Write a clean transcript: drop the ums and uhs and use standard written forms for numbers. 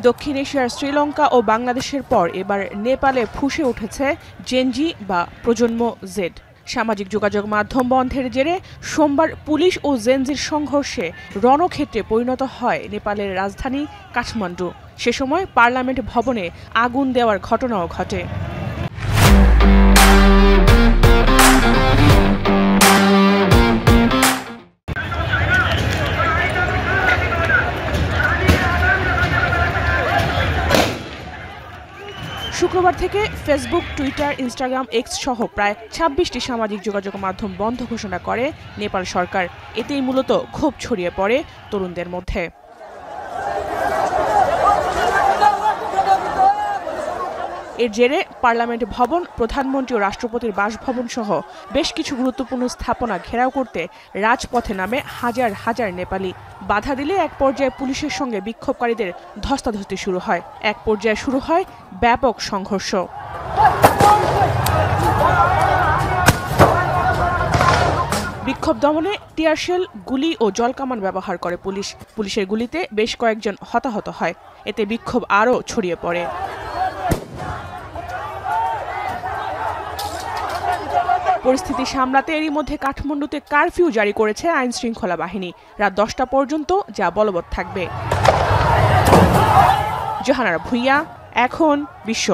দক্ষিণ এশিয়ার শ্রীলঙ্কা ও বাংলাদেশের পর এবার নেপালে ফুঁসে উঠেছে জেনজি বা প্রজন্ম জেড। সামাজিক যোগাযোগ মাধ্যম বন্ধের জেরে সোমবার পুলিশ ও জেনজির সংঘর্ষে রণক্ষেত্রে পরিণত হয় নেপালের রাজধানী কাঠমান্ডু। সে সময় পার্লামেন্ট ভবনে আগুন দেওয়ার ঘটনাও ঘটে। শুক্রবার থেকে ফেসবুক, টুইটার, ইনস্টাগ্রাম, এক্স সহ প্রায় ২৬টি সামাজিক যোগাযোগ মাধ্যম বন্ধ ঘোষণা করে নেপাল সরকার। এতেই মূলত ক্ষোভ ছড়িয়ে পড়ে তরুণদের মধ্যে। এর জেরে পার্লামেন্ট ভবন, প্রধানমন্ত্রী ও রাষ্ট্রপতির বাসভবন সহ বেশ কিছু গুরুত্বপূর্ণ স্থাপনা ঘেরাও করতে রাজপথে নামে হাজার হাজার নেপালি। বাধা দিলে এক পর্যায়ে পুলিশের সঙ্গে বিক্ষোভকারীদের ধস্তাধস্তি শুরু হয়। এক পর্যায়ে শুরু হয় ব্যাপক সংঘর্ষ। বিক্ষোভ দমনে টিয়ারশেল, গুলি ও জলকামান ব্যবহার করে পুলিশ। পুলিশের গুলিতে বেশ কয়েকজন হতাহত হয়। এতে বিক্ষোভ আরও ছড়িয়ে পড়ে। পরিস্থিতি সামলাতে এরই মধ্যে কাঠমান্ডুতে কারফিউ জারি করেছে আইন শৃঙ্খলা বাহিনী। রাত ১০টা পর্যন্ত যা বলবৎ থাকবে। জাহানারা ভুঁইয়া, এখন বিশ্ব।